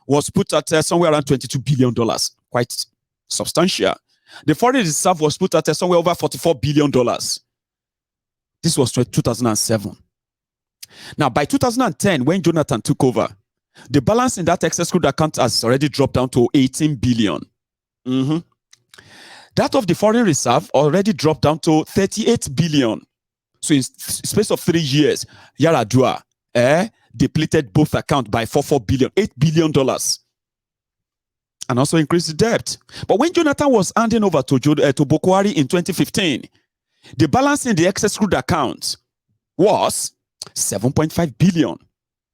was put at somewhere around $22 billion, quite substantial. The foreign reserve was put at somewhere over $44 billion. This was 2007. Now, by 2010, when Jonathan took over, the balance in that excess crude account has already dropped down to 18 billion. That of the foreign reserve already dropped down to 38 billion. So in space of 3 years, Yaradua depleted both accounts by $4 billion, $8 billion, and also increased the debt. But when Jonathan was handing over to Bokwari in 2015, the balance in the excess crude account was 7.5 billion.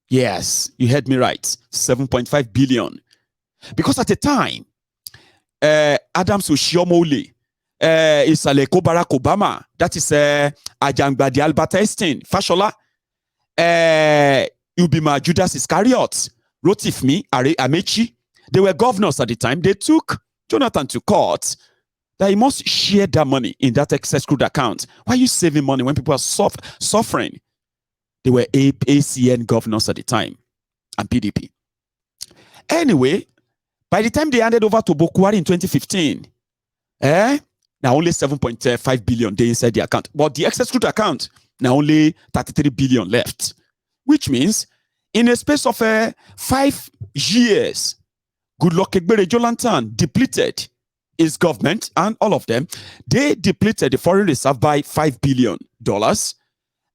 Yes, you heard me right. 7.5 billion. Because at the time, Adams Oshiomhole, Isaleko Barack Obama, that is Ajangbadi Albert Einstein, Fashola, Ubima Judas Iscariot, Rotifmi, Amechi, they were governors at the time. They took Jonathan to court that he must share that money in that excess crude account. Why are you saving money when people are suffering? They were ACN governors at the time and PDP. Anyway, by the time they handed over to Bokwari in 2015, now only 7.5 billion they inside the account. But the excess crude account, now only 33 billion left. Which means, in a space of 5 years, Goodluck Egbere Jonathan depleted his government and all of them. They depleted the foreign reserve by $5 billion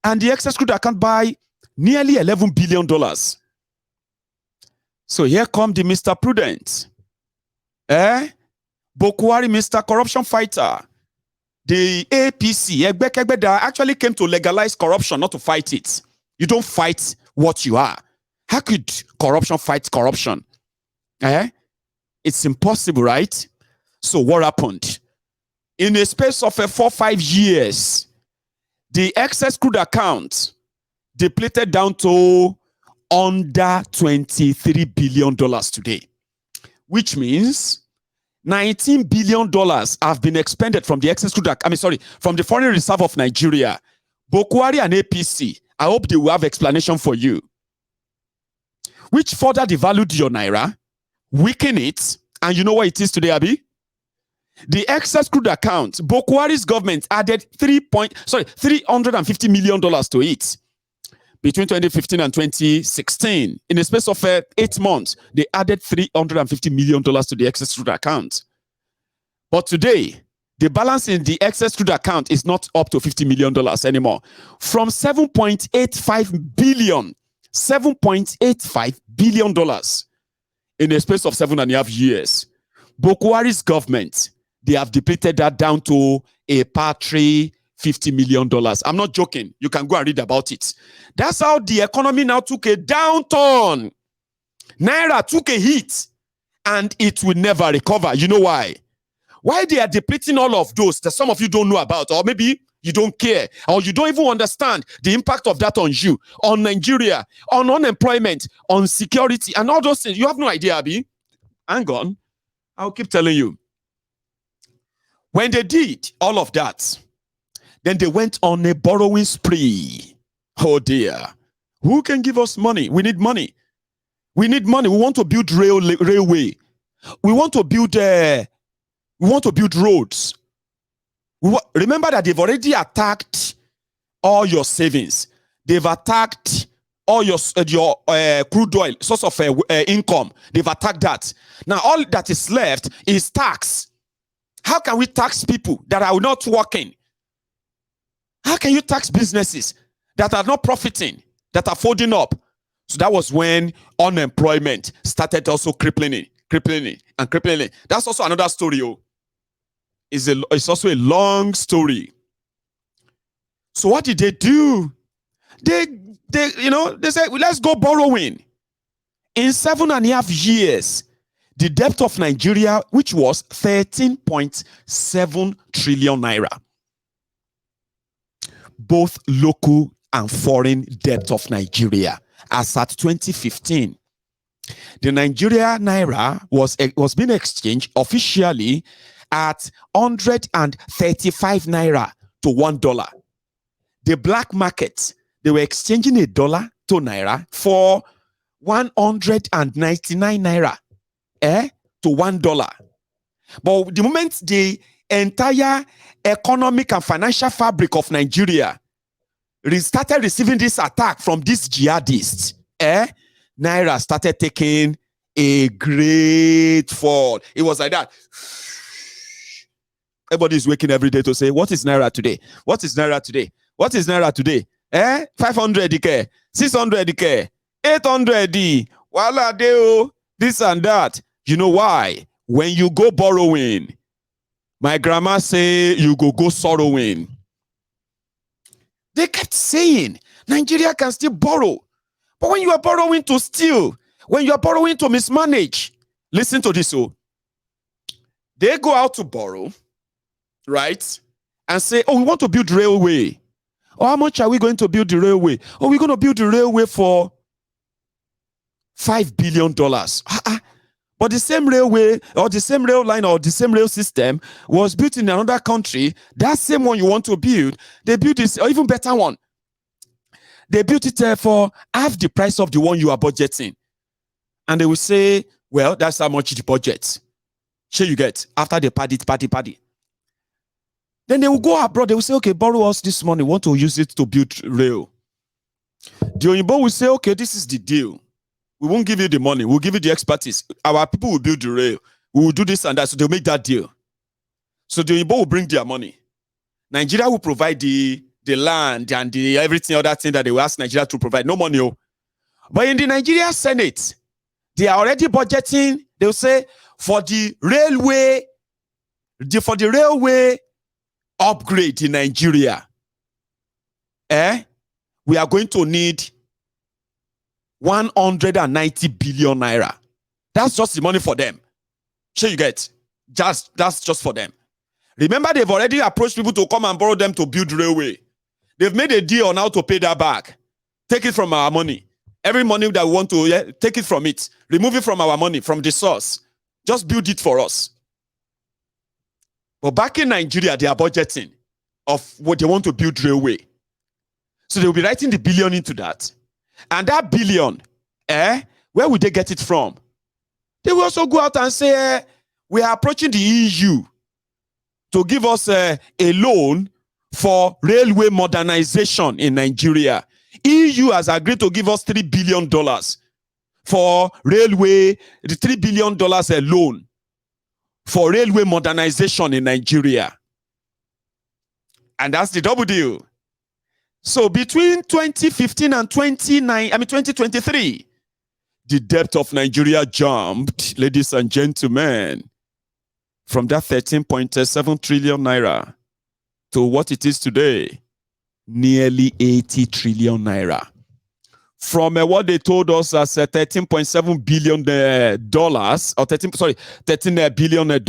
and the excess crude account by nearly $11 billion. So here come the Mr. Prudent. Bokwari, Mr. Corruption Fighter. The APC, Egbekegbe, actually came to legalize corruption, not to fight it. You don't fight what you are. How could corruption fight corruption? It's impossible, right? So what happened? In a space of 4-5 years, the excess crude account depleted down to under $23 billion today, which means $19 billion have been expended from the excess crude, from the foreign reserve of Nigeria. Bokwari and APC, I hope they will have explanation for you, which further devalued your naira, weaken it, and you know what it is today, Abi? The excess crude account, Bokwari's government added $350 million to it between 2015 and 2016. In a space of 8 months, they added $350 million to the excess crude account. But today, the balance in the excess crude account is not up to $50 million anymore. From $7.85 billion in a space of 7.5 years, Bokwari's government, they have depleted that down to a paltry $50 million. I'm not joking. You can go and read about it. That's how the economy now took a downturn. Naira took a hit and it will never recover. You know why? Why they are depleting all of those that some of you don't know about, or maybe you don't care, or you don't even understand the impact of that on you, on Nigeria, on unemployment, on security, and all those things. You have no idea, Abi. Hang on. I'll keep telling you. When they did all of that, then they went on a borrowing spree. Oh dear. Who can give us money? We need money. We need money. We want to build railway. We want to build roads. Remember that they've already attacked all your savings. They've attacked all your crude oil, source of income. They've attacked that. Now all that is left is tax. How can we tax people that are not working? How can you tax businesses that are not profiting, that are folding up? So that was when unemployment started also crippling. That's also another story. It's also a long story. So what did they do? They said, well, let's go borrowing. In 7.5 years, the debt of Nigeria, which was 13.7 trillion naira, both local and foreign debt of Nigeria, as at 2015, the Nigeria naira was being exchanged officially at 135 naira to $1. The black market, they were exchanging $1 to naira for 199 naira to $1. But the moment the entire economic and financial fabric of Nigeria started receiving this attack from these jihadists, Naira started taking a great fall. It was like that. Everybody is waking every day to say, what is Naira today? What is Naira today? What is Naira today? 500 DK, 600 DK, 800 D. Wala deo, this and that. You know why? When you go borrowing, my grandma say you go sorrowing. They kept saying Nigeria can still borrow. But when you are borrowing to steal, when you are borrowing to mismanage, listen to this. They go out to borrow, right? And say, oh, we want to build railway. Oh, how much are we going to build the railway? Oh, we're going to build the railway for $5 billion. But the same railway or the same rail line or the same rail system was built in another country. That same one you want to build, they built this or even better one. They built it for half the price of the one you are budgeting. And they will say, well, that's how much the budget. Sure you get after they party. Then they will go abroad. They will say, okay, borrow us this money. We want to use it to build rail. The Oyinbo will say, okay, this is the deal. We won't give you the money. We'll give you the expertise. Our people will build the rail. We will do this and that. So they'll make that deal. So the Oyinbo will bring their money. Nigeria will provide the land and the everything other thing that they will ask Nigeria to provide. No money. But in the Nigeria Senate, they are already budgeting. They'll say for the railway upgrade in Nigeria, we are going to need 190 billion naira. That's just the money for them. Sure you get? That's just for them. Remember, they've already approached people to come and borrow them to build railway. They've made a deal on how to pay that back. Take it from our money. Every money that we want to take it from it. Remove it from our money, from the source. Just build it for us. But back in Nigeria, they are budgeting of what they want to build railway. So they will be writing the billion into that. And that billion, where would they get it from? They will also go out and say, we are approaching the EU to give us a loan for railway modernization in Nigeria. EU has agreed to give us $3 billion for railway, the $3 billion loan for railway modernization in Nigeria. And that's the double deal. So between 2015 and 2023, the debt of Nigeria jumped, ladies and gentlemen, from that 13.7 trillion naira to what it is today, nearly 80 trillion naira. From what they told us as $13.7 billion or $13 billion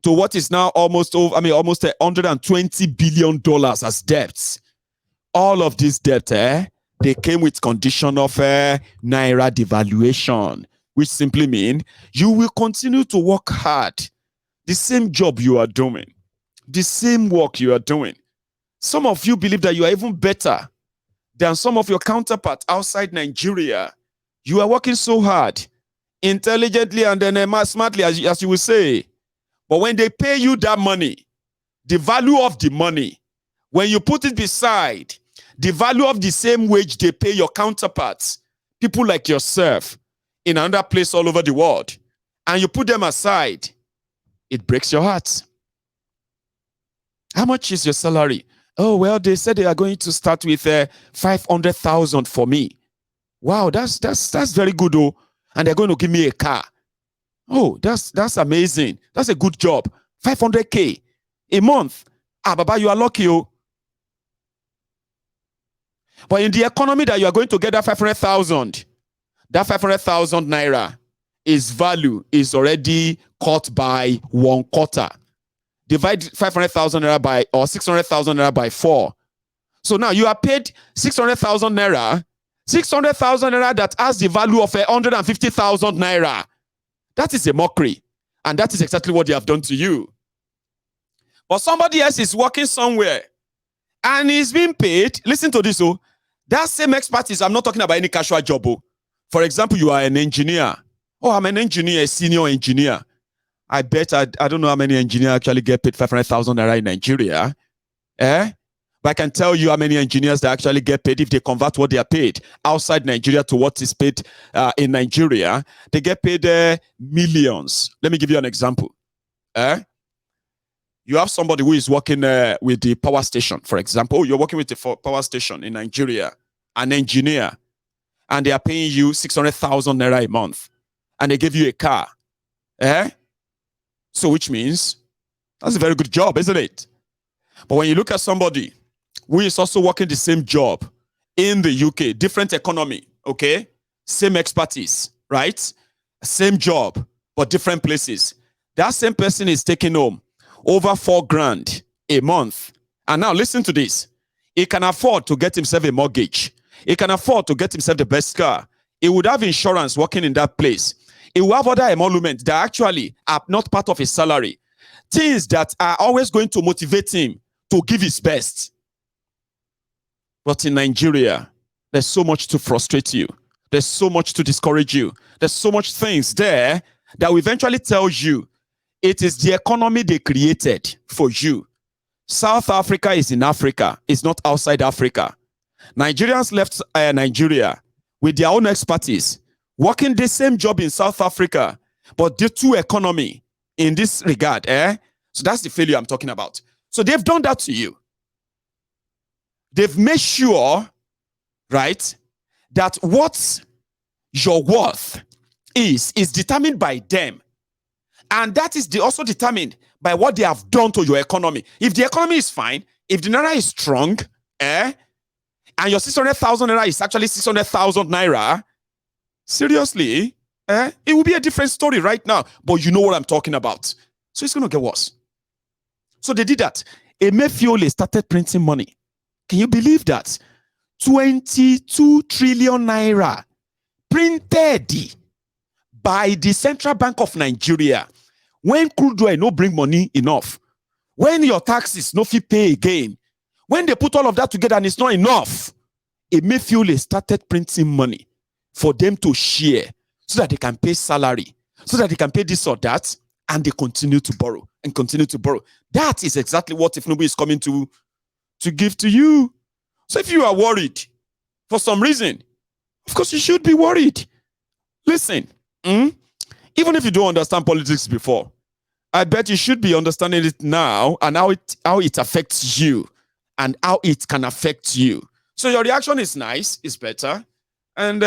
to what is now almost $120 billion as debts. All of this debt, they came with condition of naira devaluation, which simply means you will continue to work hard. The same job you are doing, the same work you are doing. Some of you believe that you are even better than some of your counterparts outside Nigeria. You are working so hard, intelligently and then smartly, as you will say. But when they pay you that money, the value of the money, when you put it beside the value of the same wage they pay your counterparts, people like yourself in another place all over the world, and you put them aside, it breaks your heart. How much is your salary? Oh, well, they said they are going to start with 500,000 for me. Wow, that's very good, oh. And they're going to give me a car. Oh, that's amazing. That's a good job. 500K a month. Baba, you are lucky, oh. But in the economy that you are going to get that 500,000 naira, its value is already cut by 1/4. Divide 500,000 naira by, or 600,000 naira by 4. So now you are paid 600,000 naira, 600,000 naira that has the value of 150,000 naira. That is a mockery. And that is exactly what they have done to you. But somebody else is working somewhere and he's being paid. Listen to this, oh. That same expertise, I'm not talking about any casual job, oh. For example, you are an engineer. Oh, I'm an engineer, a senior engineer. I bet I don't know how many engineers actually get paid 500,000 naira in Nigeria. But I can tell you how many engineers that actually get paid if they convert what they are paid outside Nigeria to what is paid in Nigeria. They get paid millions. Let me give you an example. You have somebody who is working with the power station, for example. You're working with the power station in Nigeria, an engineer, and they are paying you 600,000 naira a month, and they give you a car. So which means that's a very good job, isn't it? But when you look at somebody who is also working the same job in the UK, different economy, okay? Same expertise, right? Same job, but different places. That same person is taking home over 4 grand a month. And now listen to this. He can afford to get himself a mortgage. He can afford to get himself the best car. He would have insurance working in that place. He will have other emoluments that actually are not part of his salary. Things that are always going to motivate him to give his best. But in Nigeria, there's so much to frustrate you. There's so much to discourage you. There's so much things there that will eventually tell you it is the economy they created for you. South Africa is in Africa. It's not outside Africa. Nigerians left Nigeria with their own expertise, working the same job in South Africa, but due to economy in this regard. So that's the failure I'm talking about. So they've done that to you. They've made sure, right, that what your worth is determined by them. And that is also determined by what they have done to your economy. If the economy is fine, if the naira is strong, and your 600,000 naira is actually 600,000 naira, seriously, it will be a different story right now. But you know what I'm talking about. So it's going to get worse. So they did that. Emefiole started printing money. Can you believe that? 22 trillion naira printed by the Central Bank of Nigeria. When crude oil no bring money enough, when your taxes no fit pay again, when they put all of that together and it's not enough, Emefiole started printing money for them to share so that they can pay salary, so that they can pay this or that, and they continue to borrow and continue to borrow. That is exactly what Tinubu is coming to give to you. So if you are worried for some reason, of course you should be worried. Listen, even if you don't understand politics before, I bet you should be understanding it now and how it affects you and how it can affect you. So your reaction is nice, it's better. And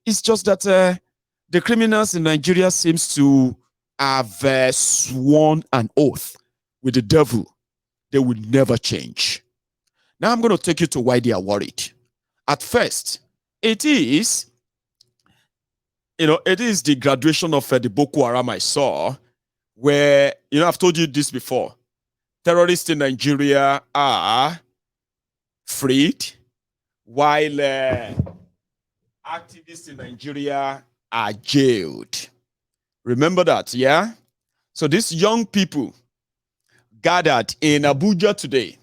it's just that the criminals in Nigeria seems to have sworn an oath with the devil. They will never change. Now I'm going to take you to why they are worried. At first, it is the graduation of the Boko Haram I saw, where, I've told you this before. Terrorists in Nigeria are freed, while activists in Nigeria are jailed. Remember that, yeah? So these young people gathered in Abuja today.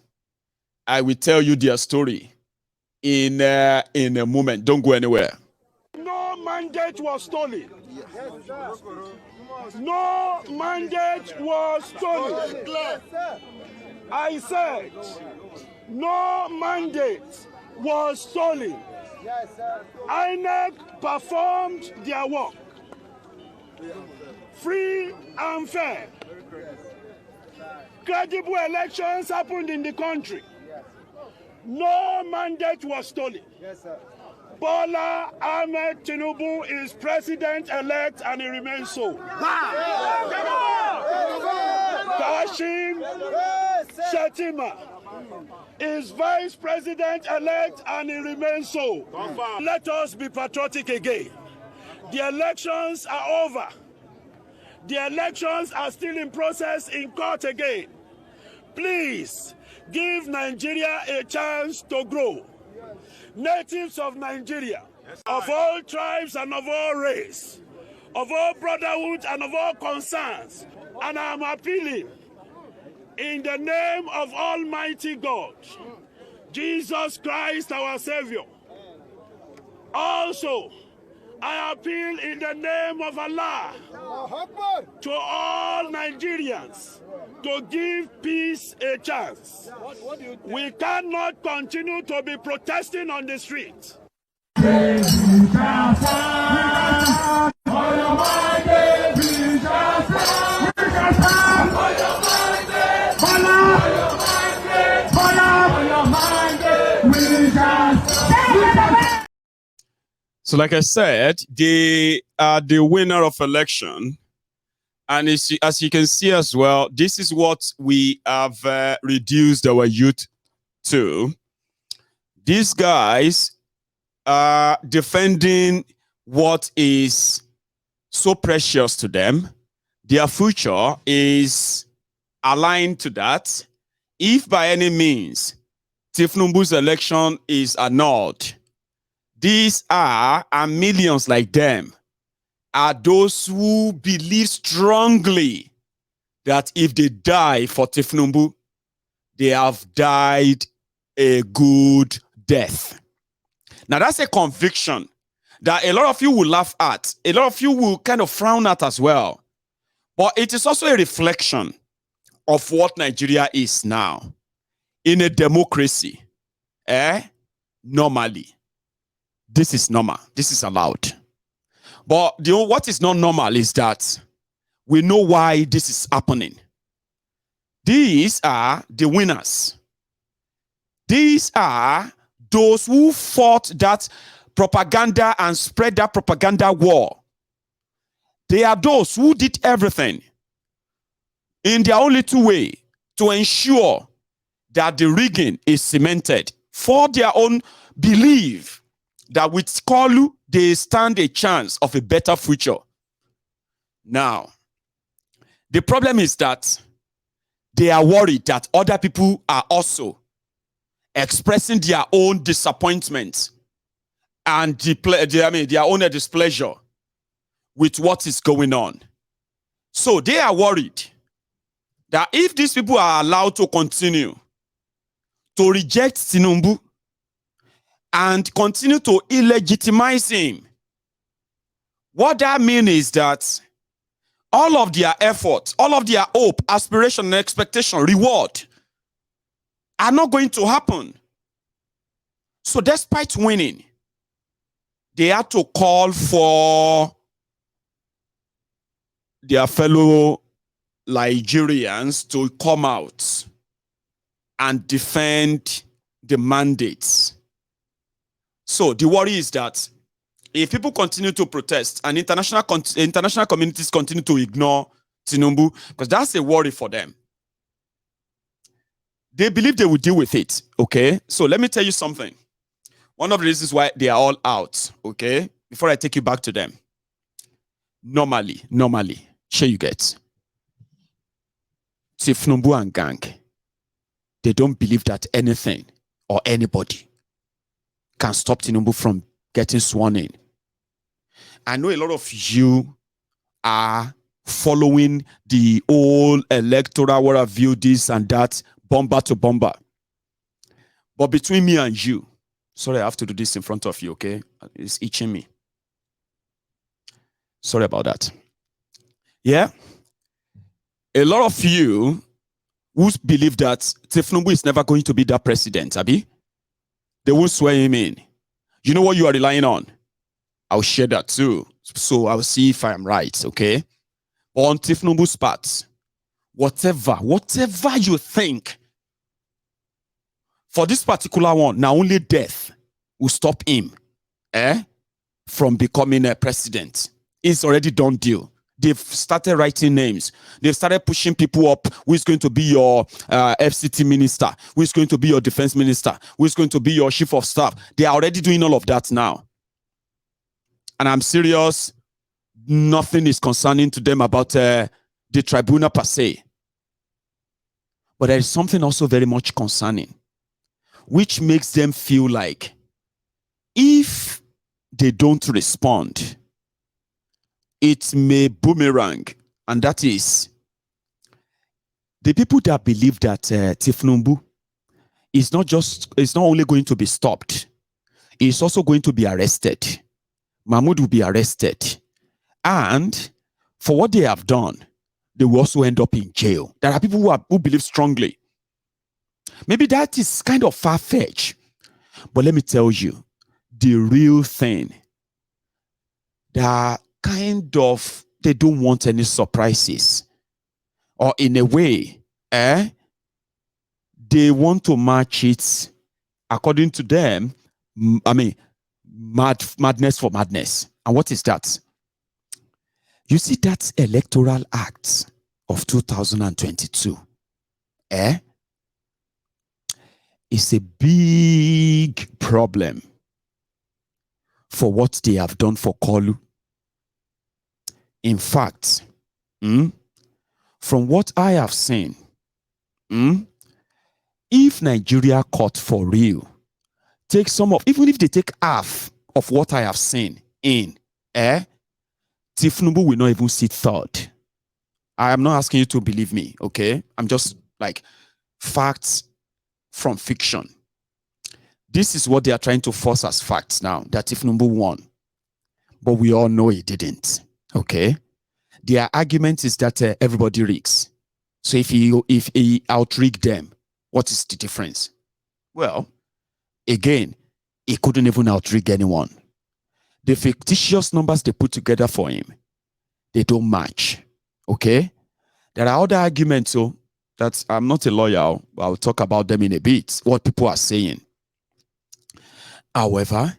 I will tell you their story in a moment. Don't go anywhere. No mandate was stolen. No mandate was stolen. I said, no mandate was stolen. INEC performed their work. Free and fair. Credible elections happened in the country. No mandate was stolen. Bola Ahmed Tinubu is president-elect and he remains so. Kashim Shettima is vice president-elect and he remains so. Let us be patriotic again. The elections are over. The elections are still in process in court again. Please give Nigeria a chance to grow. Natives of Nigeria, of all tribes and of all race, of all brotherhood and of all concerns, and I am appealing in the name of Almighty God, Jesus Christ our Savior. Also, I appeal in the name of Allah to all Nigerians to give peace a chance. We cannot continue to be protesting on the street. So like I said, they are the winner of election. And as you can see as well, this is what we have reduced our youth to. These guys are defending what is so precious to them. Their future is aligned to that. If by any means Tinubu's election is annulled, these are, and millions like them, are those who believe strongly that if they die for Tinubu, they have died a good death. Now, that's a conviction that a lot of you will laugh at. A lot of you will kind of frown at as well. But it is also a reflection of what Nigeria is now. In a democracy, normally, this is normal. This is allowed. But what is not normal is that we know why this is happening. These are the winners. These are those who fought that propaganda and spread that propaganda war. They are those who did everything in their own little way to ensure that the rigging is cemented for their own belief that with Kolu, they stand a chance of a better future. Now, the problem is that they are worried that other people are also expressing their own disappointment and their own displeasure with what is going on. So they are worried that if these people are allowed to continue to reject Tinubu and continue to illegitimize him, what that means is that all of their effort, all of their hope, aspiration, and expectation, reward are not going to happen. So despite winning, they had to call for their fellow Nigerians to come out and defend the mandates. So the worry is that if people continue to protest and international communities continue to ignore Tinubu, because that's a worry for them, they believe they will deal with it, okay? So let me tell you something. One of the reasons why they are all out, okay? Before I take you back to them. Normally, sure you get. Tinubu and gang, they don't believe that anything or anybody can stop Tinubu from getting sworn in. I know a lot of you are following the old electoral, what have you, this and that, bomber to bomber. But between me and you, sorry, I have to do this in front of you, okay? It's itching me. Sorry about that. Yeah? A lot of you who believe that Tinubu is never going to be that president, Abi, they will swear him in. You know what you are relying on? I'll share that too. So I'll see if I am right, okay? On Tinubu's part, whatever you think, for this particular one, now only death will stop him from becoming a president. It's already done deal. They've started writing names. They've started pushing people up. Who is going to be your FCT minister? Who is going to be your defense minister? Who is going to be your chief of staff? They are already doing all of that now. And I'm serious. Nothing is concerning to them about the tribunal per se. But there is something also very much concerning, which makes them feel like if they don't respond, it may boomerang. And that is the people that believe that Tinubu is not only going to be stopped, he's also going to be arrested Mahmoud will be arrested. And for what they have done, they will also end up in jail. There are people who believe strongly. Maybe that is kind of far-fetched. But let me tell you, the real thing, they don't want any surprises. Or in a way, they want to match it, according to them, madness for madness. And what is that? You see that Electoral Act of 2022, is a big problem for what they have done for Kolu. In fact, from what I have seen, if Nigeria caught for real, take even if they take half of what I have seen in, Tinubu will not even sit third. I am not asking you to believe me, okay? I'm just like facts from fiction. This is what they are trying to force as facts now, that Tinubu won. But we all know he didn't, okay? Their argument is that everybody rigs. So if he outrigged them, what is the difference? Well, again, he couldn't even outrig anyone. The fictitious numbers they put together for him, they don't match. Okay? There are other arguments, so that I'm not a lawyer. I'll talk about them in a bit, what people are saying. However,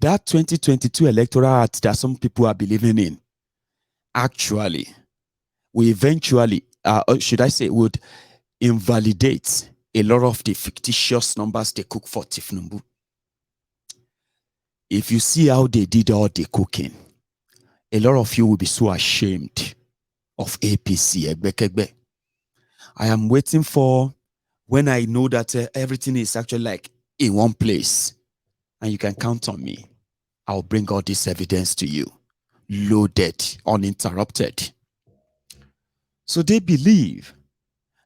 that 2022 Electoral Act that some people are believing in, actually, we eventually, should I say, would invalidate a lot of the fictitious numbers they cook for Tinubu. If you see how they did all the cooking, a lot of you will be so ashamed of APC. I am waiting for when I know that everything is actually like in one place, and you can count on me. I'll bring all this evidence to you, loaded, uninterrupted. So they believe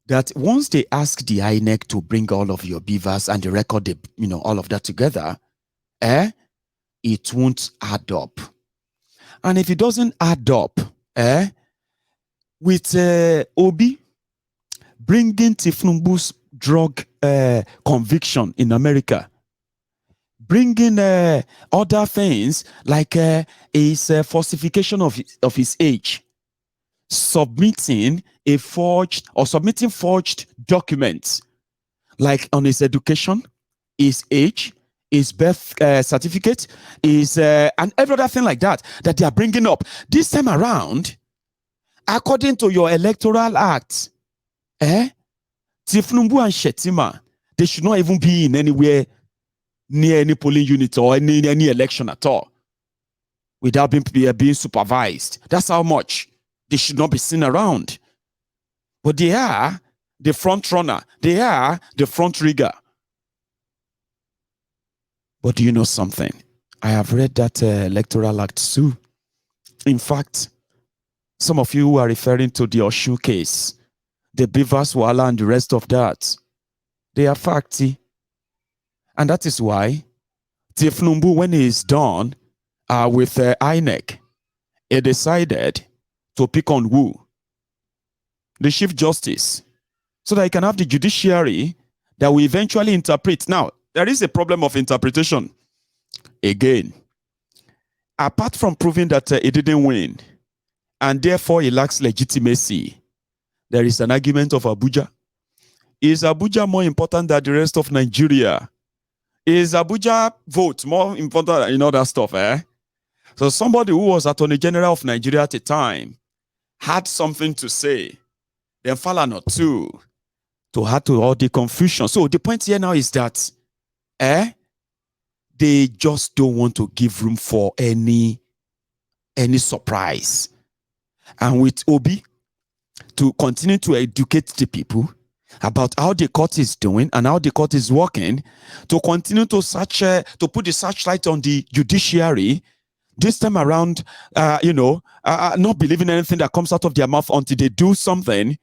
that once they ask the INEC to bring all of your beavers and the record, all of that together, it won't add up. And if it doesn't add up, with Obi bringing Tinubu's drug conviction in America, bringing other things like his falsification of his age, submitting forged documents like on his education, his age, his birth certificate, and every other thing like that they are bringing up. This time around, according to your Electoral Act, Tinubu and Shetima, they should not even be in anywhere near any polling unit or any election at all without being supervised. That's how much they should not be seen around. But they are the front runner. They are the front rigger. But do you know something? I have read that Electoral Act too. In fact, some of you are referring to the Oshu case, the Beavers Wala and the rest of that. They are facty. And that is why Tinubu, when he is done with INEC, he decided to pick on who? The Chief Justice, so that he can have the judiciary that will eventually interpret. Now, there is a problem of interpretation. Again, apart from proving that he didn't win, and therefore he lacks legitimacy, there is an argument of Abuja. Is Abuja more important than the rest of Nigeria? Is Abuja vote more important than other stuff? So somebody who was Attorney General of Nigeria at the time had something to say. Then Falana too, to add to all the confusion. So the point here now is that they just don't want to give room for any surprise. And with Obi, to continue to educate the people about how the court is doing and how the court is working, to continue to put the searchlight on the judiciary, this time around, not believing anything that comes out of their mouth until they do something,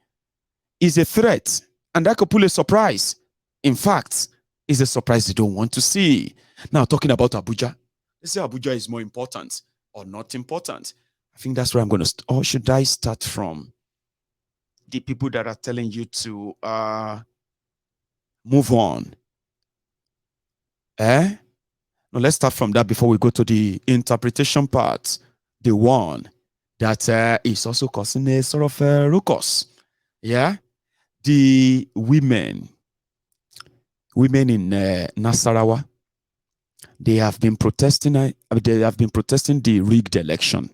is a threat. And that could pull a surprise. In fact, it's a surprise they don't want to see. Now, talking about Abuja, They say Abuja is more important or not important. I think that's where I'm going to or should I start from the people that are telling you to move on? No, let's start from that before we go to the interpretation part. The one that is also causing a sort of ruckus. Yeah, the women in Nasarawa, they have been protesting. They have been protesting the rigged election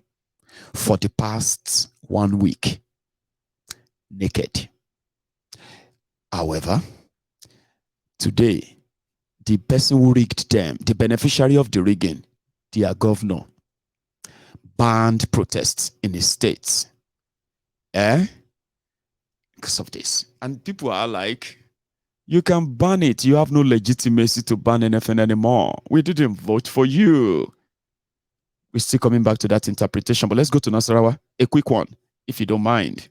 for the past 1 week, naked. However, today, the person who rigged them, the beneficiary of the rigging, their governor, banned protests in his state. Because of this. And people are like, you can ban it. You have no legitimacy to ban anything anymore. We didn't vote for you. We're still coming back to that interpretation, but let's go to Nasarawa. A quick one, if you don't mind.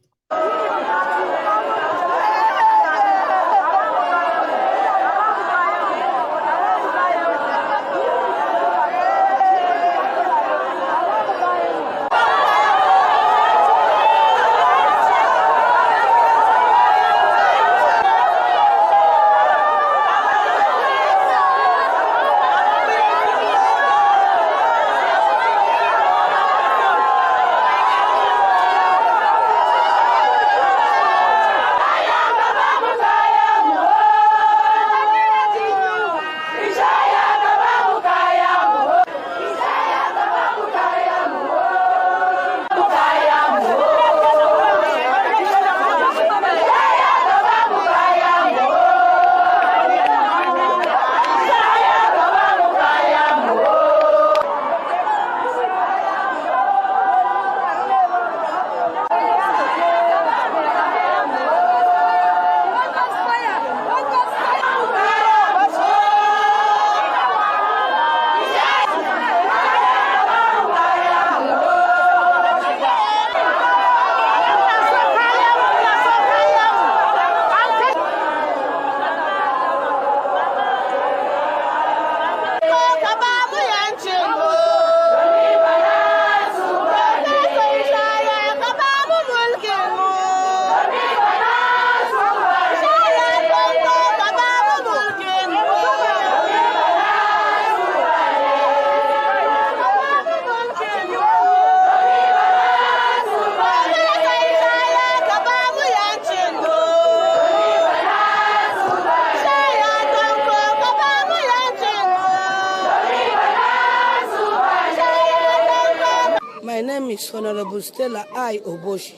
Honorable Stella I. Oboshi.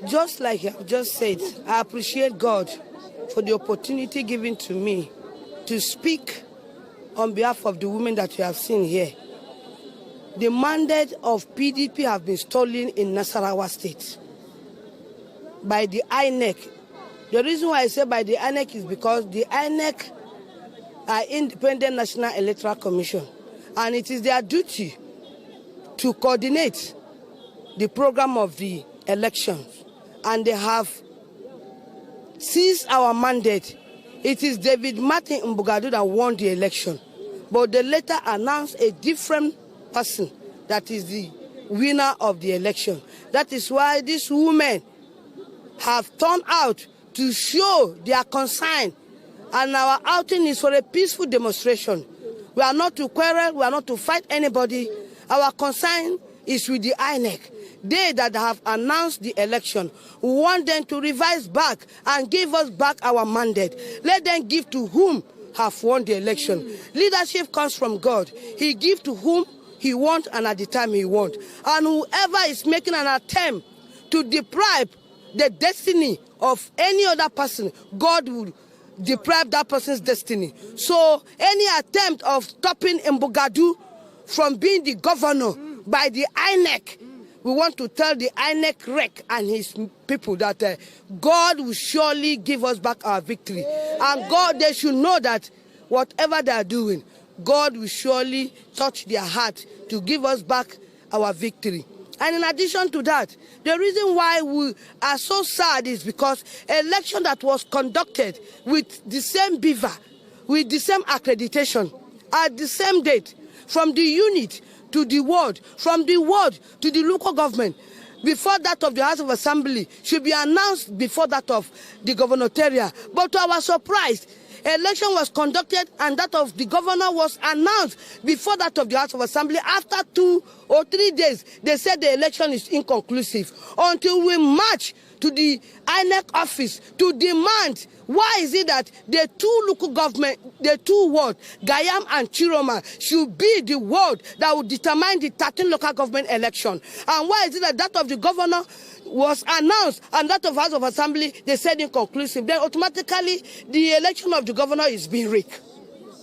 Just like you have just said, I appreciate God for the opportunity given to me to speak on behalf of the women that you have seen here. The mandate of PDP have been stolen in Nasarawa State by the INEC. The reason why I say by the INEC is because the INEC are Independent National Electoral Commission, and it is their duty to coordinate the program of the elections, and they have seized our mandate. It is David Martin Mbugadu that won the election, but they later announced a different person that is the winner of the election. That is why these women have turned out to show their concern, and our outing is for a peaceful demonstration. We are not to quarrel, we are not to fight anybody. Our concern is with the INEC. They that have announced the election, we want them to revise back and give us back our mandate. Let them give to whom have won the election. Leadership comes from God. He gives to whom he wants and at the time he wants. And whoever is making an attempt to deprive the destiny of any other person, God will deprive that person's destiny. So any attempt of stopping Mbugadu from being the governor by the INEC, we want to tell the INEC rec and his people that God will surely give us back our victory. And God, they should know that whatever they are doing, God will surely touch their heart to give us back our victory. And in addition to that, the reason why we are so sad is because election that was conducted with the same beaver, with the same accreditation, at the same date, from the unit to the ward, from the ward to the local government, before that of the House of Assembly, should be announced before that of the gubernatorial. But to our surprise, election was conducted and that of the governor was announced before that of the House of Assembly. After 2 or 3 days, they said the election is inconclusive. Until we march to the INEC office to demand why is it that the two local government, the two wards, Gayam and Chiroma, should be the ward that will determine the 13 local government election. And why is it that that of the governor was announced and that of House of Assembly, they said inconclusive. Then automatically the election of the governor is being rigged.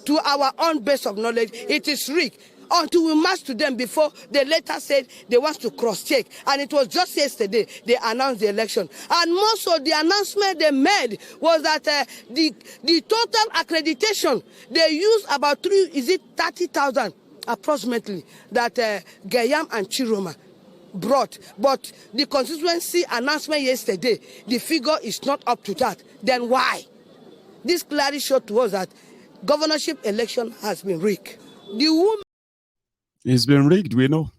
To our own base of knowledge, it is rigged. Until we march to them before they later said they want to cross-check. And it was just yesterday they announced the election. And most of the announcement they made was that the total accreditation, they used about 30,000 approximately that Gayam and Chiroma brought. But the constituency announcement yesterday, the figure is not up to that. Then why? This clearly showed to us that governorship election has been rigged. The woman It's been rigged, we know.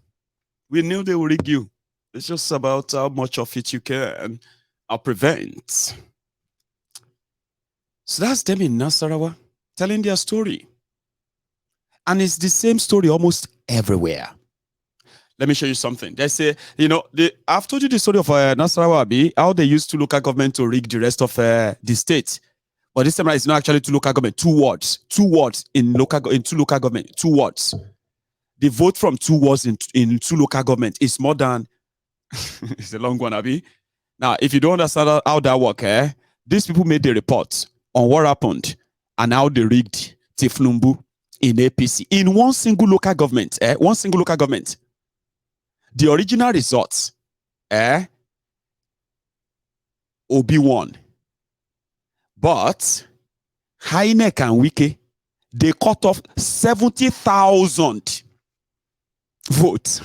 We knew they would rig you. It's just about how much of it you can prevent. So that's them in Nasarawa telling their story. And it's the same story almost everywhere. Let me show you something. They say, you know, I've told you the story of Nasarawa, how they used to local government to rig the rest of the state. But this time it's not actually two local government, two wards in two local government, 2 wards. The vote from 2 wards in 2 local government is more than it's a long one, Abi. Now, if you don't understand how that works, these people made the report on what happened and how they rigged Tinubu in APC in one single local government. The original results, Obi won. But INEC and Wike, they cut off 70,000 votes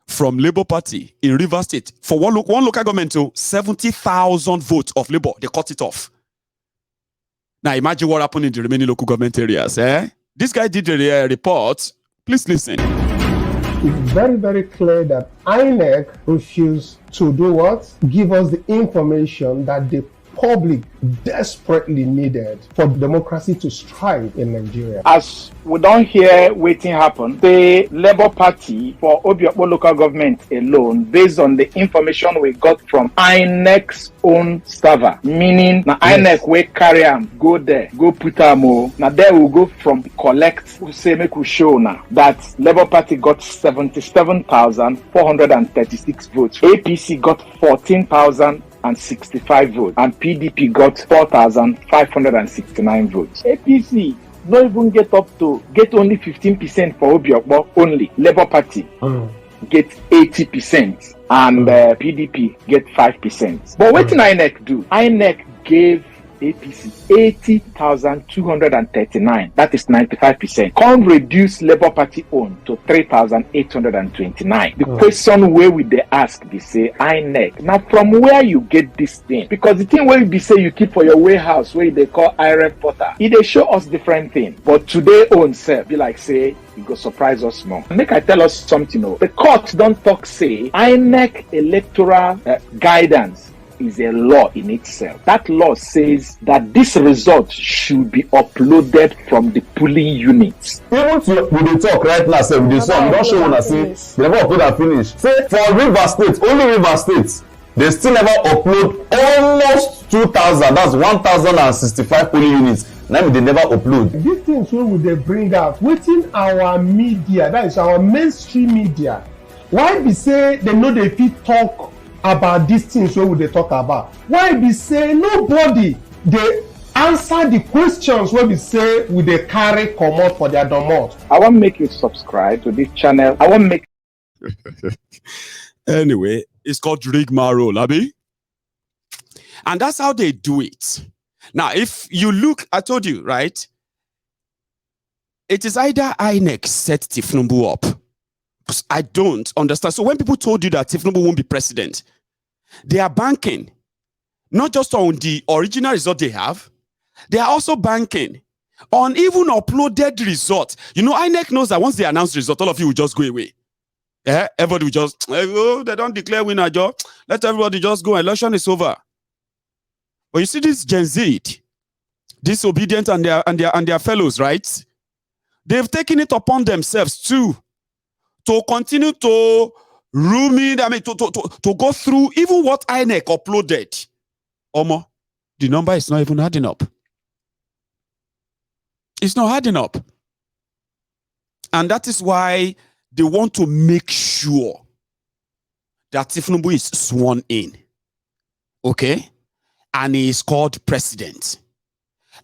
from Labour Party in Rivers State. For one local government, 70,000 votes of Labour, they cut it off. Now imagine what happened in the remaining local government areas. This guy did a report. Please listen. It's very, very clear that INEC refused to do what? Give us the information that the public desperately needed for democracy to strive in Nigeria. As we don't hear waiting happen, the Labour Party for Obiakpo local government alone, based on the information we got from INEC's own server, meaning now INEC will carry them, go there, go put them all. Now there we go from collect, we say make we show now that Labour Party got 77,436 votes. APC got 14,065 votes, and PDP got 4,569 votes. APC not even get only 15% for Obiakpo only. Labour Party get 80%, and PDP get 5%. But what did INEC do? INEC gave APC 80,239. That is 95%. Can't reduce Labour Party own to 3,829. The question where we they ask, they say INEC. Now from where you get this thing? Because the thing where you say you keep for your warehouse where they call iron porter, it they show us different thing. But today own self be like say it go surprise us more. Make I tell us something. The court don't talk say INEC electoral guidance is a law in itself. That law says that this result should be uploaded from the polling units. Even when they talk right now, say with the song, don't show una say they never upload and finish. Say for Rivers State, only Rivers State, they still never upload almost 2,000. That's 1,065 polling units. Now they never upload. These things will they bring out within our media, that is our mainstream media. Why be say they know they fit talk about these things wey we dey talk about? Why be say nobody dey answer the questions wey be say we dey carry comot for their domot? I wan make you subscribe to this channel. I wan make Anyway, it's called rigmarole, Abi. And that's how they do it. Now, if you look, I told you, right? It is either INEC set Tinubu up. I don't understand. So when people told you that Tinubu won't be president, they are banking not just on the original result they have, they are also banking on even uploaded results. You know, INEC knows that once they announce the result, all of you will just go away. Everybody will just, oh, they don't declare winner, Joe. Let everybody just go. Election is over. But you see this Gen Z, disobedient and their fellows, right? They've taken it upon themselves too to continue to ruminate, to go through even what INEC uploaded. Omo, the number is not even adding up. It's not adding up. And that is why they want to make sure that Tinubu is sworn in. Okay? And he is called president.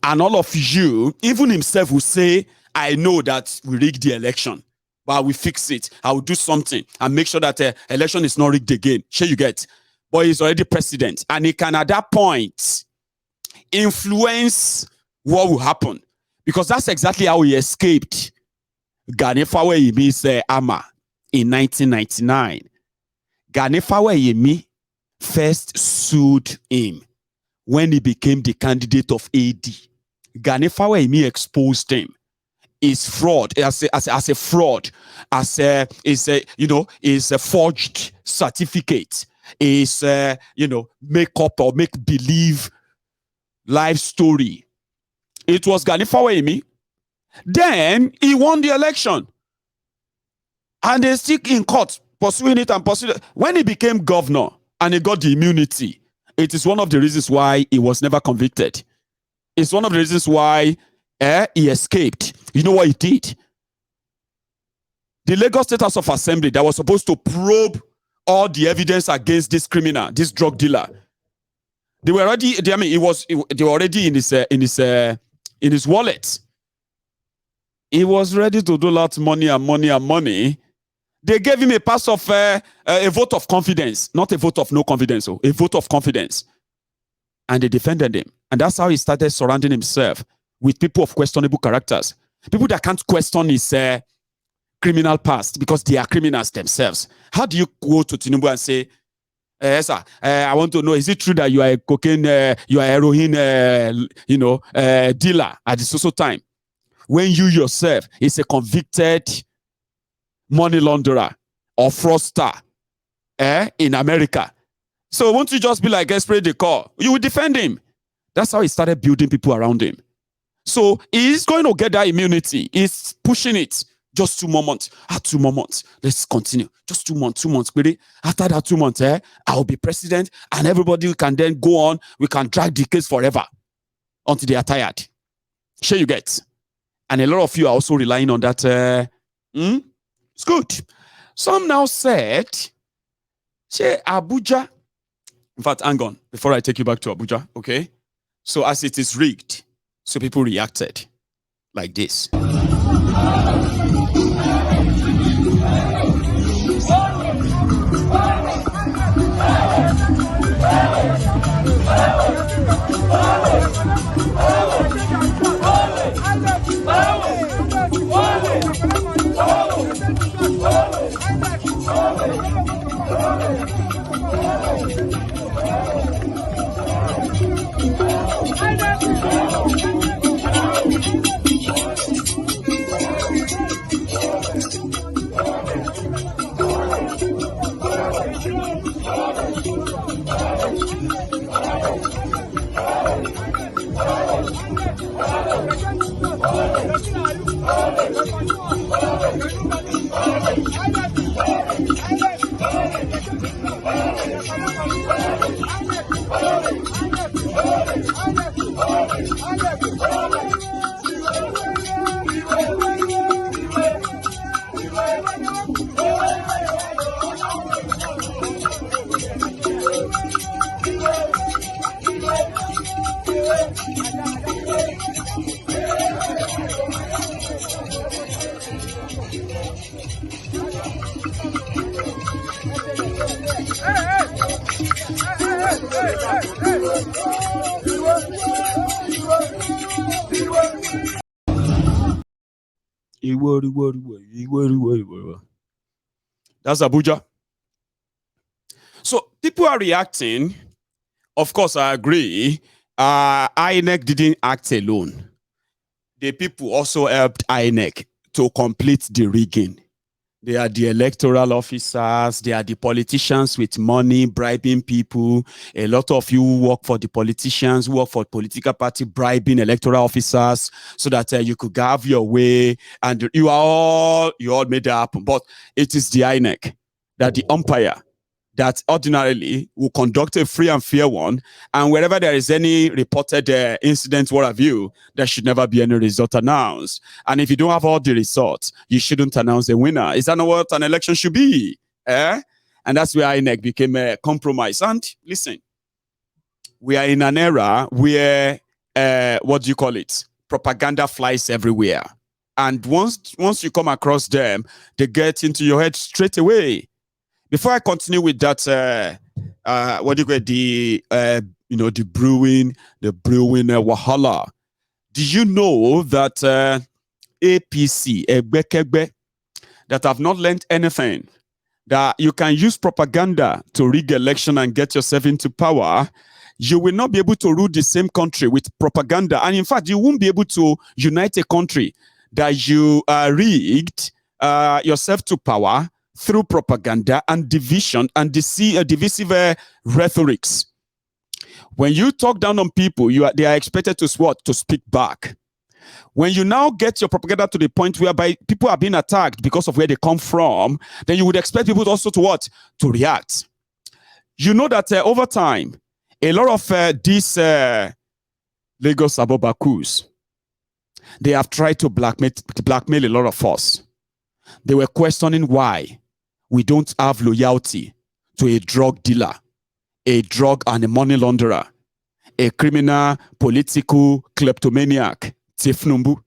And all of you, even himself, will say, I know that we rigged the election, but I will fix it. I will do something and make sure that the election is not rigged again. Sure you get. But he's already president. And he can, at that point, influence what will happen. Because that's exactly how he escaped Gani Faweyemi's Ama in 1999. Gani Faweyemi first sued him when he became the candidate of AD. Gani Faweyemi exposed him. Is fraud as a fraud, is a forged certificate, is make up or make believe life story. It was Gani Faweyemi. Then he won the election, and they still in court pursuing it and pursuing it. When he became governor and he got the immunity, it is one of the reasons why he was never convicted. It's one of the reasons why he escaped. You know what he did? The Lagos State House of Assembly that was supposed to probe all the evidence against this criminal, this drug dealer. They were already. They were already in his wallet. He was ready to do lots of money. They gave him a pass of a vote of confidence, not a vote of no confidence, a vote of confidence, and they defended him. And that's how he started surrounding himself with people of questionable characters. People that can't question his criminal past because they are criminals themselves. How do you go to Tinubu and say, sir, I want to know, is it true that you are a cocaine, you are a heroin, dealer at the social time? When you yourself is a convicted money launderer or fraudster in America. So won't you just be like, spread the call? You will defend him. That's how he started building people around him. So he's going to get that immunity. He's pushing it. Just 2 more months. 2 more months. Let's continue. Just 2 months. 2 months. After that 2 months, I'll be president, and everybody can then go on. We can drag the case forever until they are tired. Sure you get. And a lot of you are also relying on that. It's good. Some now said, say Abuja. In fact, hang on. Before I take you back to Abuja, okay? So as it is rigged, so people reacted like this. That's Abuja. So people are reacting. Of course, I agree. INEC didn't act alone. the people also helped INEC to complete the rigging. They are the electoral officers. They are the politicians with money, bribing people. A lot of you work for the politicians, work for political party, bribing electoral officers so that you could have your way. And you all made that happen. But it is the INEC, that the umpire, that ordinarily will conduct a free and fair one. And wherever there is any reported incident, what have you, there should never be any result announced. And if you don't have all the results, you shouldn't announce a winner. Is that not what an election should be? And that's where INEC became a compromise. And listen, we are in an era where, what do you call it? Propaganda flies everywhere. And once you come across them, they get into your head straight away. Before I continue with that, what do you call it? The brewing wahala. Do you know that APC, Egbekegbe, that have not learned anything, that you can use propaganda to rig election and get yourself into power? You will not be able to rule the same country with propaganda. And in fact, you won't be able to unite a country that you rigged yourself to power through propaganda and division and divisive rhetorics. When you talk down on people, they are expected to speak back. When you now get your propaganda to the point whereby people are being attacked because of where they come from, then you would expect people also to react. You know that over time, a lot of these Lagos Abobakus, they have tried to blackmail a lot of us. They were questioning why we don't have loyalty to a drug dealer, a drug and a money launderer, a criminal, political kleptomaniac, Tinubu,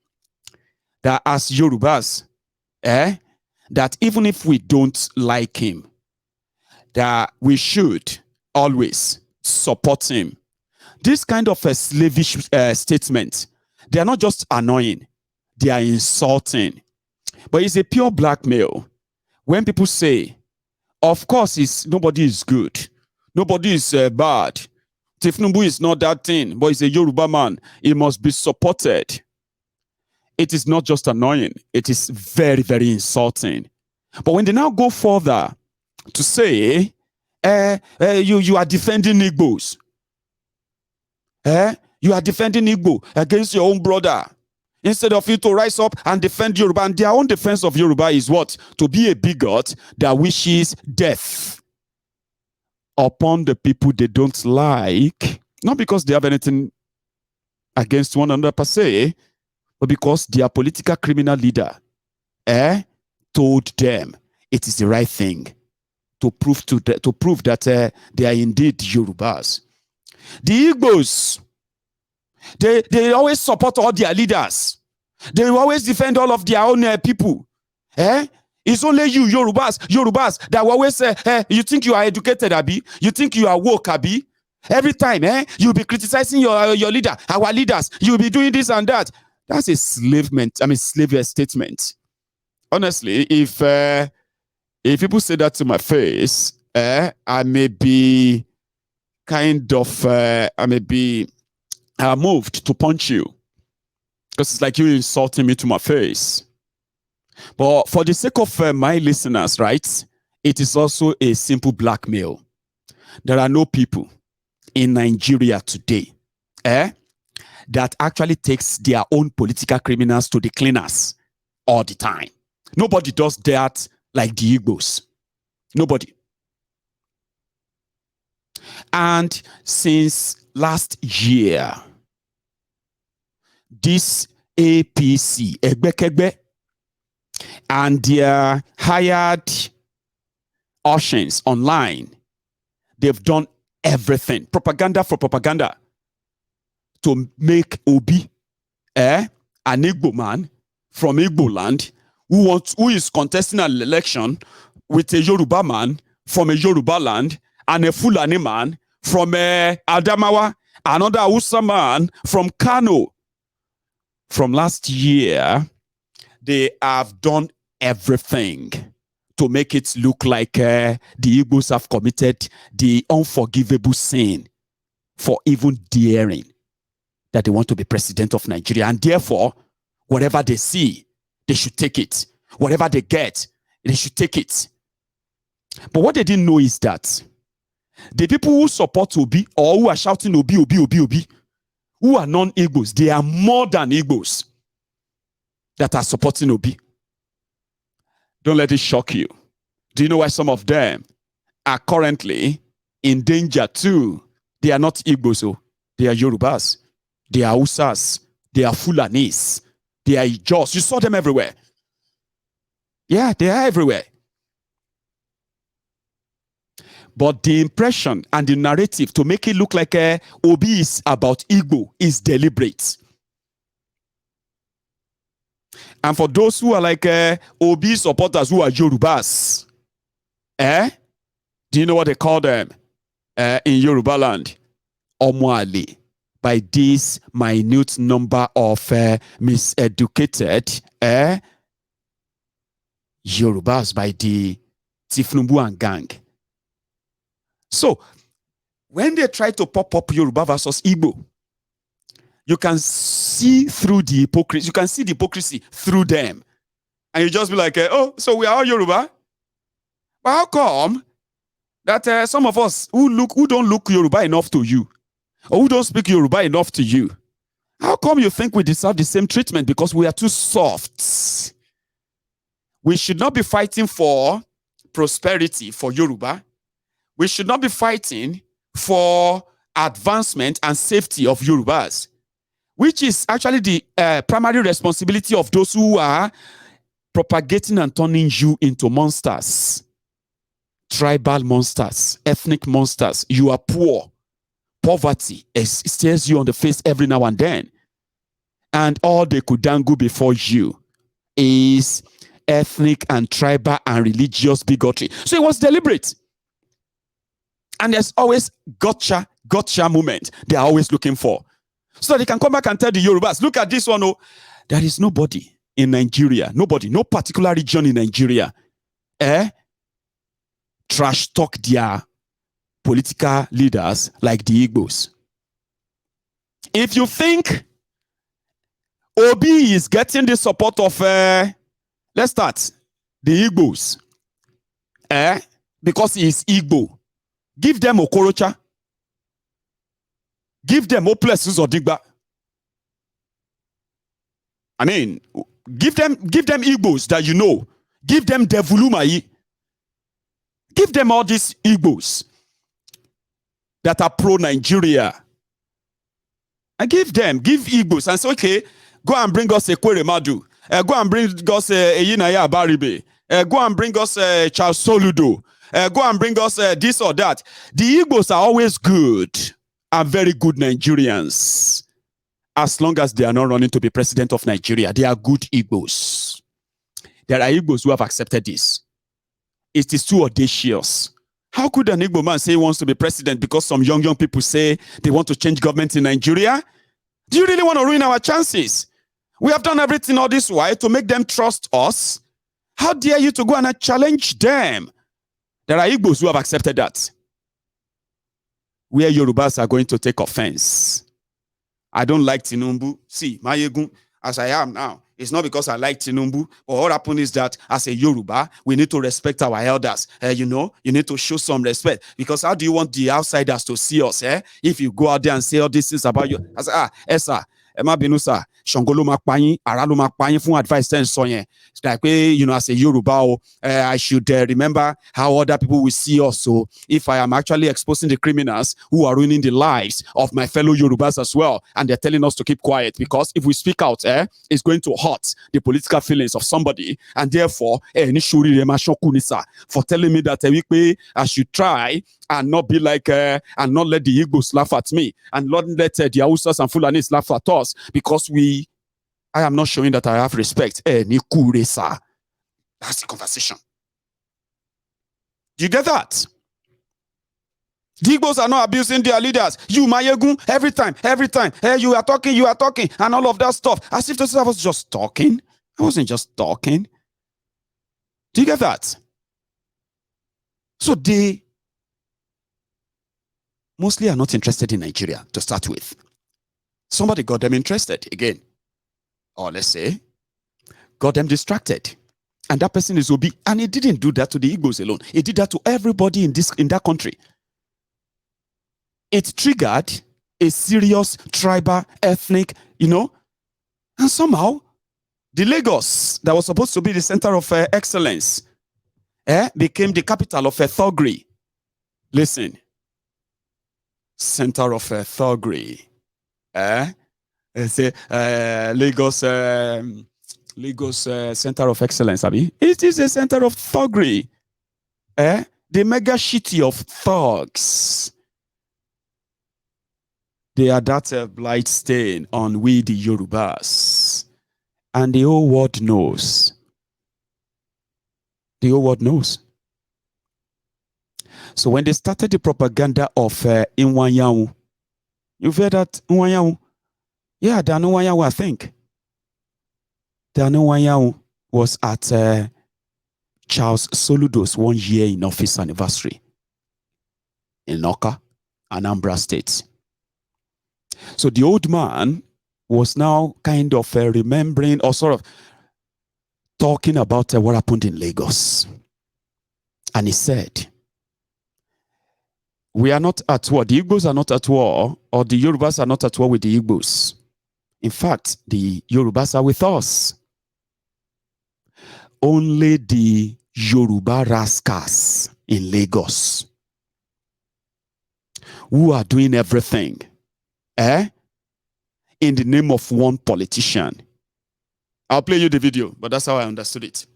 that as Yorubas, that even if we don't like him, that we should always support him. This kind of a slavish statement, they are not just annoying, they are insulting. But it's a pure blackmail. When people say, of course, nobody is good, nobody is bad, Tinubu is not that thing, but he's a Yoruba man, he must be supported. It is not just annoying, it is very, very insulting. But when they now go further to say, you are defending Igbos, you are defending Igbo against your own brother, instead of you to rise up and defend Yoruba. And their own defense of Yoruba is what? To be a bigot that wishes death upon the people they don't like. Not because they have anything against one another per se, but because their political criminal leader told them it is the right thing to prove that they are indeed Yorubas. The Igbos, they always support all their leaders. They will always defend all of their own people. It's only you, Yorubas, that will always say, you think you are educated, Abi? You think you are woke, Abi? Every time, you'll be criticizing your leader, our leaders. You'll be doing this and that. That's a slave statement. Honestly, if people say that to my face, I may be moved to punch you, because it's like you insulting me to my face. But for the sake of my listeners, right, it is also a simple blackmail. There are no people in Nigeria today that actually takes their own political criminals to the cleaners all the time. Nobody does that like the Igbos. Nobody. And since last year, this APC, Egbekegbe, and their hired Oceans online, they've done everything, propaganda for propaganda, to make Obi, an Igbo man from Igbo land, who is contesting an election with a Yoruba man from a Yoruba land, and a Fulani man from Adamawa, another Hausa man from Kano. From last year, they have done everything to make it look like the Igbos have committed the unforgivable sin for even daring that they want to be president of Nigeria. And therefore, Whatever they see, they should take it. Whatever they get, they should take it. But what they didn't know is that the people who support Obi or who are shouting Obi, Obi, Obi, Obi, who are non-Igbos, they are more than Igbos that are supporting Obi. Don't let it shock you. Do you know why some of them are currently in danger too? They are not Igbos, oh. They are Yorubas. They are Hausas. They are Fulanis. They are Ijos. You saw them everywhere. Yeah, they are everywhere. But the impression and the narrative to make it look like Obi is about Igbo is deliberate. And for those who are like Obi supporters who are Yorubas, do you know what they call them in Yoruba land? Omoale. By this minute number of miseducated Yorubas by the Tinubu and gang. So, when they try to pop up Yoruba versus Igbo, you can see through the hypocrisy. You can see the hypocrisy through them. And you just be like, oh, so we are all Yoruba? But how come that some of us who don't look Yoruba enough to you, or who don't speak Yoruba enough to you, how come you think we deserve the same treatment? Because we are too soft. We should not be fighting for prosperity for Yoruba. We should not be fighting for advancement and safety of Yorubas, which is actually the primary responsibility of those who are propagating and turning you into monsters. Tribal monsters, ethnic monsters. You are poor. Poverty stares you on the face every now and then. And all they could dangle before you is ethnic and tribal and religious bigotry. So it was deliberate. And there's always gotcha moment they are always looking for. So that they can come back and tell the Yorubas, look at this one. Oh, there is nobody in Nigeria, no particular region in Nigeria, trash talk their political leaders like the Igbos. If you think Obi is getting the support of, let's start, the Igbos, because he is Igbo, give them Okorocha. Give them Oplesus or Digba. I mean, give them Igbos that you know. Give them Devulumayi. Give them all these Igbos that are pro-Nigeria. And give Igbos and say, okay, go and bring us a Kweremadu. Go and bring us a Eyinaya Abaribe. Go and bring us Charles Soludo. Go and bring us this or that. The Igbos are always good and very good Nigerians. As long as they are not running to be president of Nigeria, they are good Igbos. There are Igbos who have accepted this. It is too audacious. How could an Igbo man say he wants to be president because some young people say they want to change government in Nigeria? Do you really want to ruin our chances? We have done everything all this while to make them trust us. How dare you to go and challenge them? There are Igbos who have accepted that. Where Yorubas are going to take offense. I don't like Tinubu. See, Mayegun, as I am now, it's not because I like Tinubu, but what happened is that as a Yoruba, we need to respect our elders. You need to show some respect. Because how do you want the outsiders to see us? If you go out there and say all these things about you, I say, Esa, Emma Benusa, Shongolo Makpanyi, Aralu Makpanyi, fun advice ten soye. It's like, as a Yoruba, I should remember how other people will see us. So if I am actually exposing the criminals who are ruining the lives of my fellow Yorubas as well, and they're telling us to keep quiet, because if we speak out, it's going to hurt the political feelings of somebody, and therefore, for telling me that I should try and not be like, and not let the Igbos laugh at me, and not let the Hausas and Fulanis laugh at us, because I am not showing that I have respect. That's the conversation. Do you get that? The Igbos are not abusing their leaders. You, Mayegun, every time. Hey, you are talking, and all of that stuff. As if I was just talking. I wasn't just talking. Do you get that? So they mostly are not interested in Nigeria to start with. Somebody got them interested again. or let's say, got them distracted. And that person is Obi. And he didn't do that to the Igbos alone. He did that to everybody in that country. It triggered a serious tribal, ethnic, and somehow the Lagos that was supposed to be the center of excellence became the capital of thuggery. Listen, center of thuggery. Say Lagos center of excellence, Abi. It is a center of thuggery. The mega city of thugs. They are that blight stain on we the Yorubas. And the whole world knows. The whole world knows. So when they started the propaganda of Iwuanyanwu, you've heard that Iwuanyanwu? Yeah, the Iwuanyanwu, I think. The Iwuanyanwu was at Charles Soludo's 1 year in office anniversary in Noka, Anambra State. So the old man was now kind of remembering or sort of talking about what happened in Lagos. And he said, we are not at war. The Igbos are not at war, or the Yorubas are not at war with the Igbos. In fact, the Yorubas are with us. Only the Yoruba rascals in Lagos who are doing everything in the name of one politician. I'll play you the video, but that's how I understood it.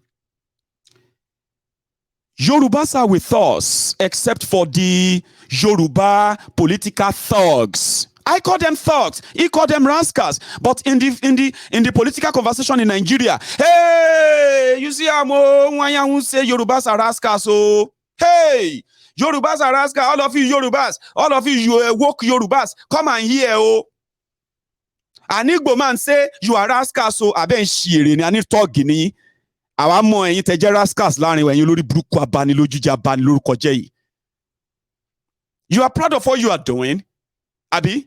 Yorubas are with us, except for the Yoruba political thugs. I call them thugs. He called them rascals. But in the political conversation in Nigeria, hey, you see how Iwuanyanwu say Yorubas are rascals. So hey, Yorubas are rascals. All of you Yorubas, all of you woke Yorubas, come and hear. Oh, an Igbo man say you are rascals. So aben shiri ni ani togini. Àwa mọ̀ ẹ̀yin tẹ́ jẹ́ rascals láàrin ẹ̀yin olórí burúkú abanilójújẹ́ abanilórúkọ jẹ́ yìí. You are proud of what you are doing, Abi?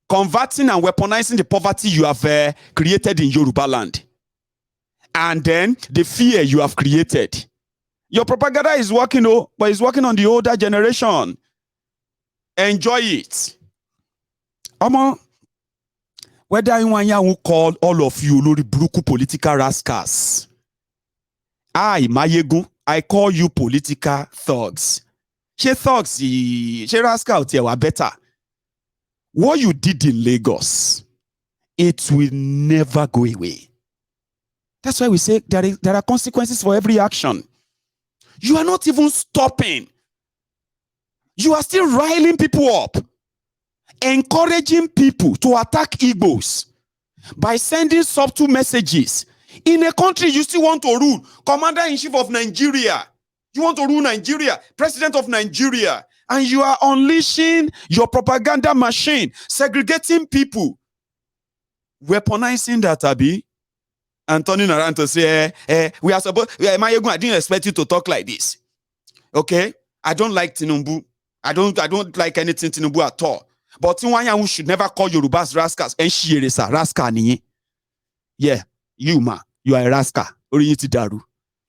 Converting and weaponizing the poverty you have created in Yoruba land. And then the fear you have created. Your propaganda is working, but it's working on the older generation. Enjoy it. Whether Iwuanyanwu call all of you olórí burúkú political rascals. Mayegun, I call you political thugs. She thugs, she rascal were better. What you did in Lagos, it will never go away. That's why we say there are consequences for every action. You are not even stopping. You are still riling people up, encouraging people to attack Igbos by sending subtle messages. In a country you still want to rule, Commander-in-Chief of Nigeria, you want to rule Nigeria, President of Nigeria, and you are unleashing your propaganda machine, segregating people, weaponizing that, Abi, and turning around to say, we are supposed, Mayegun, I didn't expect you to talk like this. Okay? I don't like Tinubu. I don't like anything Tinubu at all. But Iwuanyanwu should never call Yorubas rascals. And she is a rascal. Yeah. You are a rascal.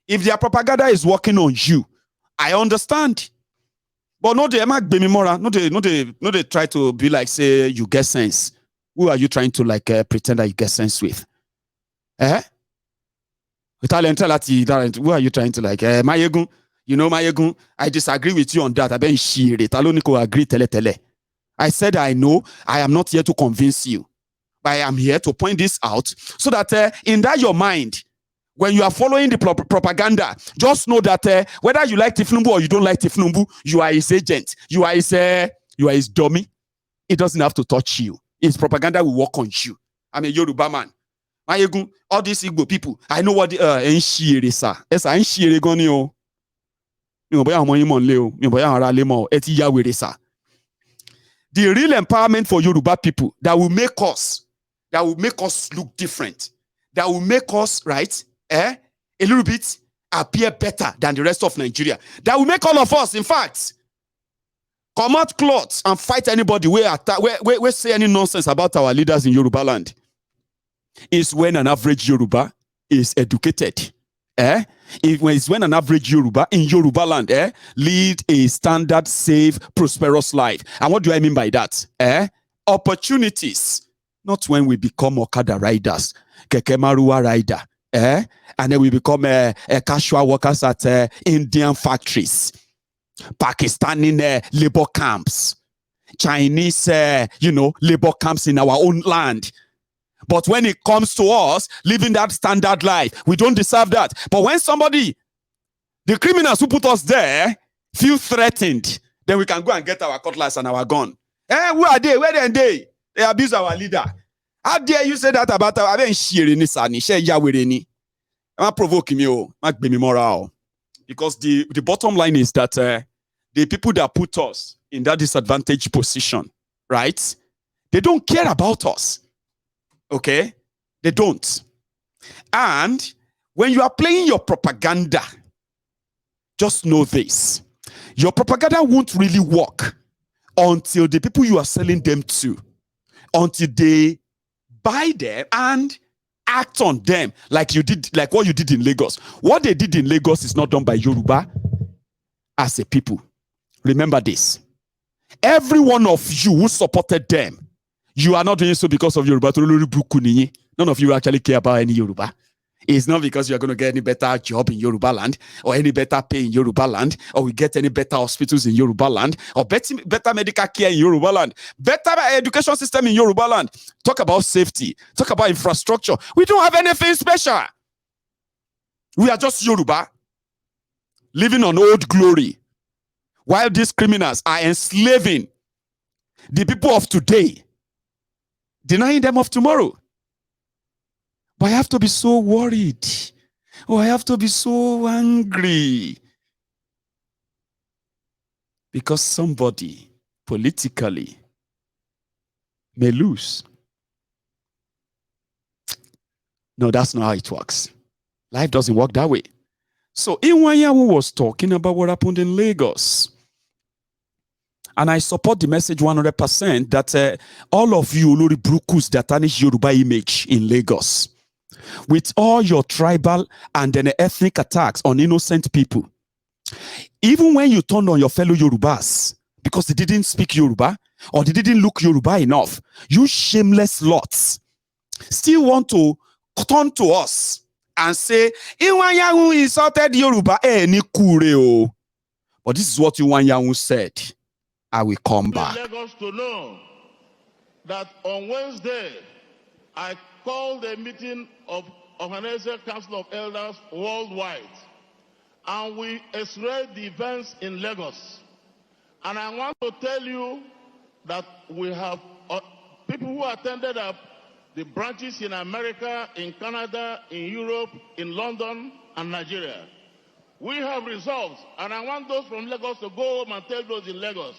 If their propaganda is working on you, I understand. But no, they try to be like, say, you get sense. Who are you trying to pretend that you get sense with? Who are you trying to Mayegun? You know, Mayegun, I disagree with you on that. I ben shire. Taloniko agree tele. I said I know. I am not here to convince you. I am here to point this out so that in that your mind, when you are following the propaganda, just know that whether you like Tinubu or you don't like Tinubu, you are his agent. You are his dummy. It doesn't have to touch you. His propaganda will work on you. I'm a Yoruba man. All these Igbo people, I know what the enshire sir. Yes, I enshire goni o. The real empowerment for Yoruba people that will make us look different, that will make us, right, a little bit appear better than the rest of Nigeria, that will make all of us, in fact, come out clothes and fight anybody where say any nonsense about our leaders in Yoruba land. is when an average Yoruba is educated. It's when an average Yoruba in Yoruba land lead a standard, safe, prosperous life. And what do I mean by that? Opportunities. Not when we become Okada riders, Keke Marua rider, and then we become casual workers at Indian factories, Pakistani labor camps, Chinese, labor camps in our own land. But when it comes to us living that standard life, we don't deserve that. But when somebody, the criminals who put us there, feel threatened, then we can go and get our cutlass and our gun. Who are they? Where are they? They abuse our leader. How dare you say that about our I'm provoking you, not be moral. Because the bottom line is that the people that put us in that disadvantaged position, right? They don't care about us. Okay? They don't. And when you are playing your propaganda, just know this. Your propaganda won't really work until the people you are selling them to, until they buy them and act on them like what you did in Lagos. What they did in Lagos is not done by Yoruba as a people. Remember this. Every one of you who supported them, you are not doing so because of Yoruba. None of you actually care about any Yoruba. It's not because you are going to get any better job in Yoruba land, or any better pay in Yoruba land, or we get any better hospitals in Yoruba land, or better medical care in Yoruba land, better education system in Yoruba land. Talk about safety. Talk about infrastructure. We don't have anything special. We are just Yoruba, living on old glory, while these criminals are enslaving the people of today, denying them of tomorrow. But I have to be so worried. Oh, I have to be so angry. Because somebody politically may lose. No, that's not how it works. Life doesn't work that way. So Iwuanyanwu was talking about what happened in Lagos. And I support the message 100% that all of you Olori Brukus that tarnish Yoruba image in Lagos, with all your tribal and then ethnic attacks on innocent people, even when you turn on your fellow Yorubas because they didn't speak Yoruba or they didn't look Yoruba enough, you shameless lots still want to turn to us and say, Iwuanyanwu insulted Yoruba. Ni kure o. But this is what Iwuanyanwu said. I will come back. Lagos to know that on Wednesday, I called a meeting of Organizing Council of Elders worldwide, and we x-rayed the events in Lagos. And I want to tell you that we have people who attended the branches in America, in Canada, in Europe, in London, and Nigeria. We have resolved, and I want those from Lagos to go home and tell those in Lagos,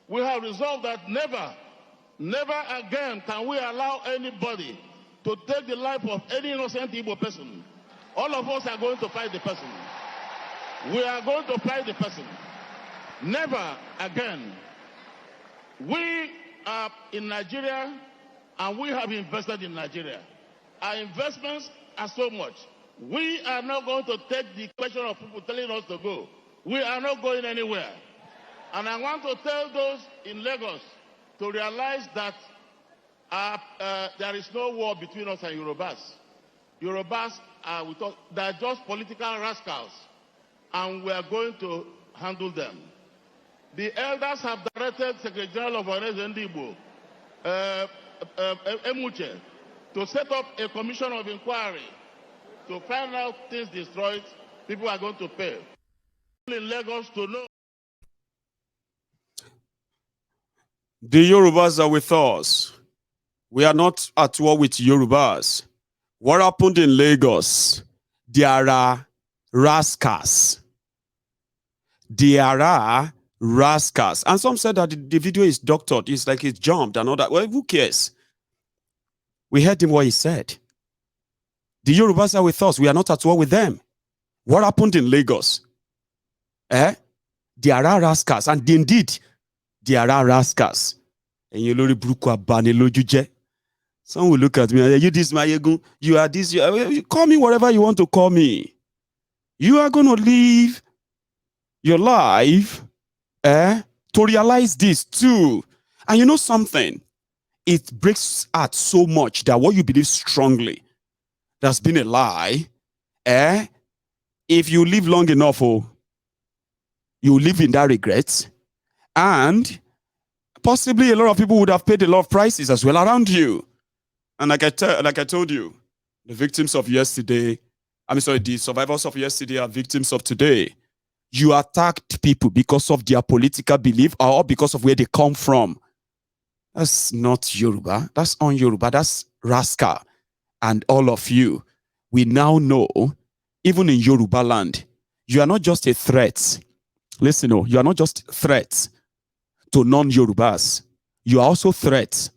we have resolved that never again can we allow anybody to take the life of any innocent Igbo person. All of us are going to fight the person. We are going to fight the person. Never again. We are in Nigeria and we have invested in Nigeria. Our investments are so much. We are not going to take the question of people telling us to go. We are not going anywhere. And I want to tell those in Lagos to realize that there is no war between us and Yorubas. Yorubas they're just political rascals, and we are going to handle them. The elders have directed Secretary General of Igbo, Emuche, to set up a commission of inquiry to find out things destroyed. People are going to pay. In Lagos to know. The Yorubas are with us. We are not at war with Yorubas. What happened in Lagos? There are rascals. There are rascals. And some said that the video is doctored. It's like it's jumped and all that. Well, who cares? We heard him what he said. The Yorubas are with us. We are not at war with them. What happened in Lagos? There are rascals. And indeed, there are rascals. And you lori bruku abani loju je. Some will look at me and say, you this, Mayegun, you are this, you call me whatever you want to call me. You are going to live your life to realize this too. And you know something? It breaks heart so much that what you believe strongly, that's been a lie, if you live long enough, you live in that regret. And possibly a lot of people would have paid a lot of prices as well around you. And like I told you, the victims of yesterday, the survivors of yesterday are victims of today. You attacked people because of their political belief or because of where they come from. That's not Yoruba. That's un-Yoruba. That's rascal. And all of you, we now know, even in Yoruba land, you are not just a threat. Listen, you are not just threats to non-Yorubas. You are also threats